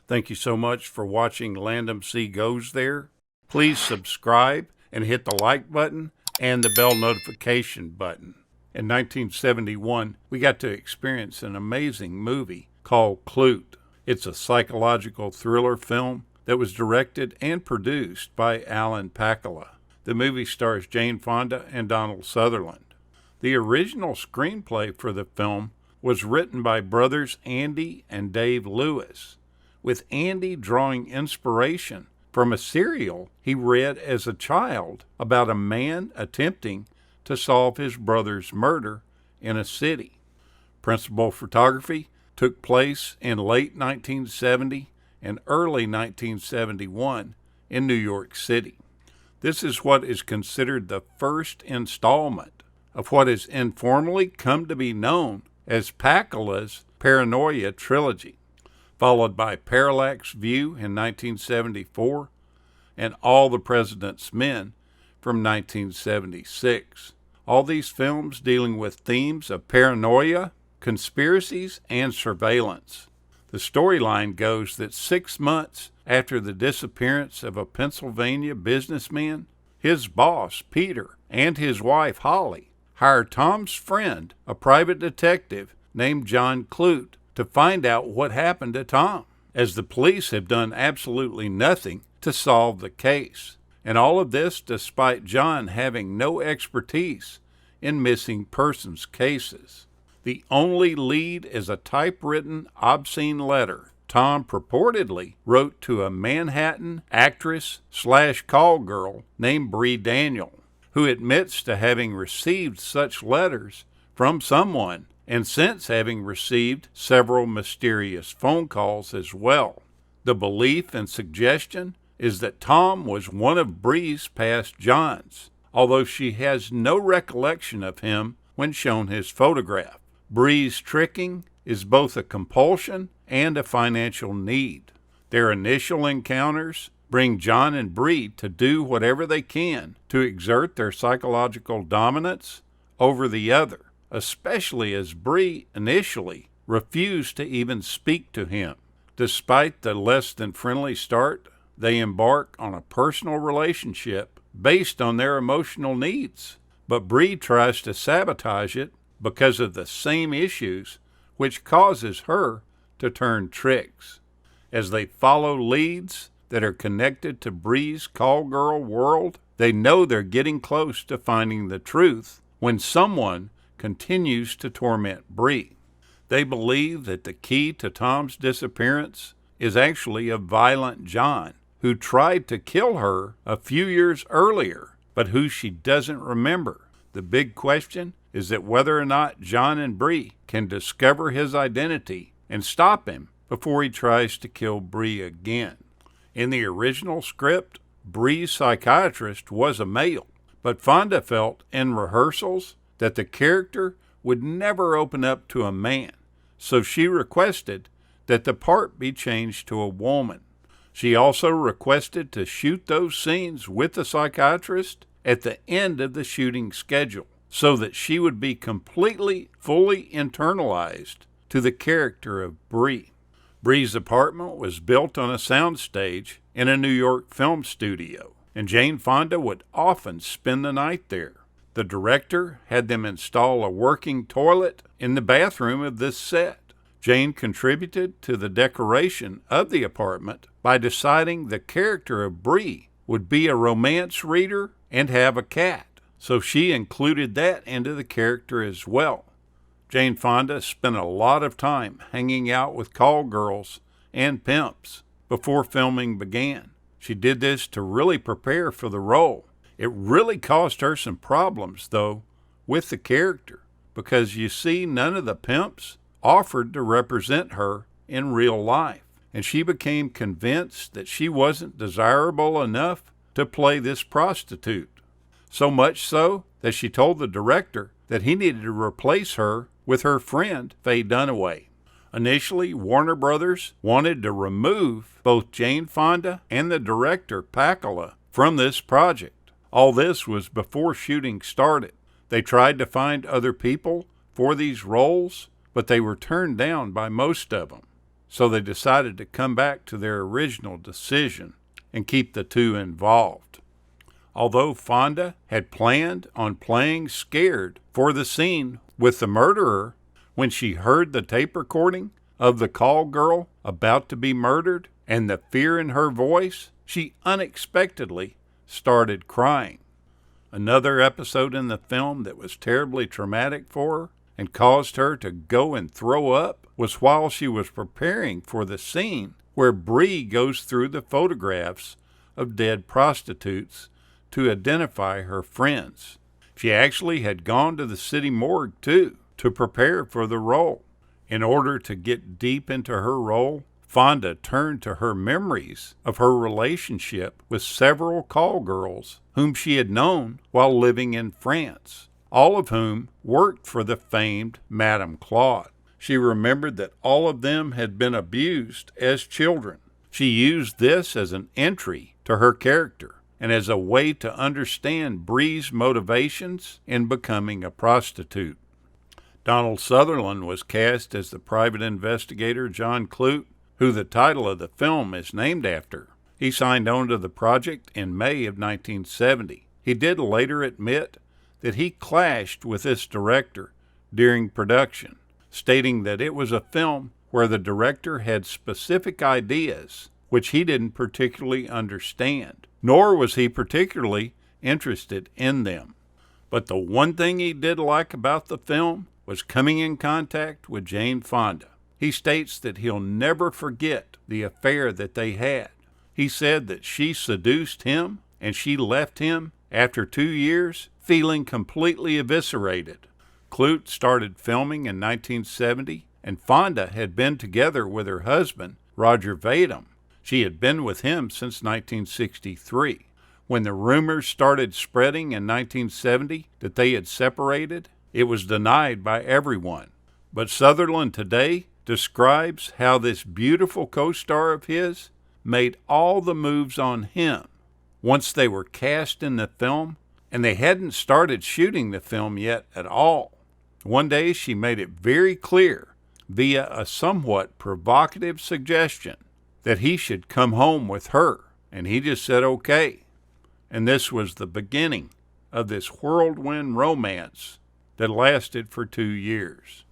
Thank you so much for watching Landumc Goes There. Please subscribe and hit the like button and the bell notification button. In 1971, we got to experience an amazing movie called Klute. It's a psychological thriller film that was directed and produced by Alan Pakula. The movie stars Jane Fonda and Donald Sutherland. The original screenplay for the film was written by brothers Andy and Dave Lewis, with Andy drawing inspiration from a serial he read as a child about a man attempting to solve his brother's murder in a city. Principal photography took place in late 1970 and early 1971 in New York City. This is what is considered the first installment of what has informally come to be known as Pakula's Paranoia trilogy, followed by Parallax View in 1974 and All the President's Men from 1976. All these films dealing with themes of paranoia, conspiracies, and surveillance. The storyline goes that 6 months after the disappearance of a Pennsylvania businessman, his boss, Peter, and his wife, Holly, hire Tom's friend, a private detective named John Klute, to find out what happened to Tom, as the police have done absolutely nothing to solve the case. And all of this despite John having no expertise in missing persons cases. The only lead is a typewritten, obscene letter Tom purportedly wrote to a Manhattan actress/call girl named Bree Daniel, who admits to having received such letters from someone and since having received several mysterious phone calls as well. The belief and suggestion is that Tom was one of Bree's past Johns, although she has no recollection of him when shown his photograph. Bree's tricking is both a compulsion and a financial need. Their initial encounters bring John and Bree to do whatever they can to exert their psychological dominance over the other, especially as Bree initially refused to even speak to him. Despite the less than friendly start, they embark on a personal relationship based on their emotional needs. But Bree tries to sabotage it because of the same issues which causes her to turn tricks. As they follow leads that are connected to Bree's call girl world, they know they're getting close to finding the truth when someone continues to torment Bree. They believe that the key to Tom's disappearance is actually a violent John who tried to kill her a few years earlier, but who she doesn't remember. The big question is that whether or not John and Bree can discover his identity and stop him before he tries to kill Bree again. In the original script, Bree's psychiatrist was a male, but Fonda felt in rehearsals that the character would never open up to a man, so she requested that the part be changed to a woman. She also requested to shoot those scenes with the psychiatrist at the end of the shooting schedule, so that she would be fully internalized to the character of Bree. Bree's apartment was built on a soundstage in a New York film studio, and Jane Fonda would often spend the night there. The director had them install a working toilet in the bathroom of this set. Jane contributed to the decoration of the apartment by deciding the character of Bree would be a romance reader and have a cat, so she included that into the character as well. Jane Fonda spent a lot of time hanging out with call girls and pimps before filming began. She did this to really prepare for the role. It really caused her some problems, though, with the character, because you see, none of the pimps offered to represent her in real life, and she became convinced that she wasn't desirable enough to play this prostitute. So much so that she told the director that he needed to replace her with her friend, Faye Dunaway. Initially, Warner Brothers wanted to remove both Jane Fonda and the director, Pakula, from this project. All this was before shooting started. They tried to find other people for these roles, but they were turned down by most of them. so they decided to come back to their original decision and keep the two involved. Although Fonda had planned on playing scared for the scene with the murderer, when she heard the tape recording of the call girl about to be murdered and the fear in her voice, she unexpectedly started crying. Another episode in the film that was terribly traumatic for her and caused her to go and throw up was while she was preparing for the scene where Bree goes through the photographs of dead prostitutes to identify her friends. She actually had gone to the city morgue, too, to prepare for the role. In order to get deep into her role, Fonda turned to her memories of her relationship with several call girls whom she had known while living in France, all of whom worked for the famed Madame Claude. She remembered that all of them had been abused as children. She used this as an entry to her character and as a way to understand Bree's motivations in becoming a prostitute. Donald Sutherland was cast as the private investigator John Klute, who the title of the film is named after. He signed on to the project in May of 1970. He did later admit that he clashed with this director during production, stating that it was a film where the director had specific ideas which he didn't particularly understand, nor was he particularly interested in them. But the one thing he did like about the film was coming in contact with Jane Fonda. He states that he'll never forget the affair that they had. He said that she seduced him and she left him after 2 years feeling completely eviscerated. Klute started filming in 1970, and Fonda had been together with her husband, Roger Vadim. She had been with him since 1963. When the rumors started spreading in 1970 that they had separated, it was denied by everyone. But Sutherland today describes how this beautiful co-star of his made all the moves on him once they were cast in the film, and they hadn't started shooting the film yet at all. One day she made it very clear via a somewhat provocative suggestion that he should come home with her, and he just said okay. And this was the beginning of this whirlwind romance that lasted for 2 years.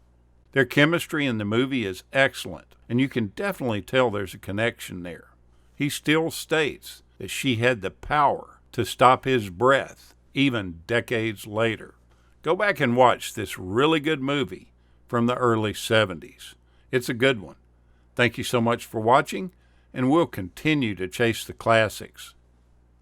Their chemistry in the movie is excellent, and you can definitely tell there's a connection there. He still states that she had the power to stop his breath, even decades later. Go back and watch this really good movie from the early 70s. It's a good one. Thank you so much for watching, and we'll continue to chase the classics.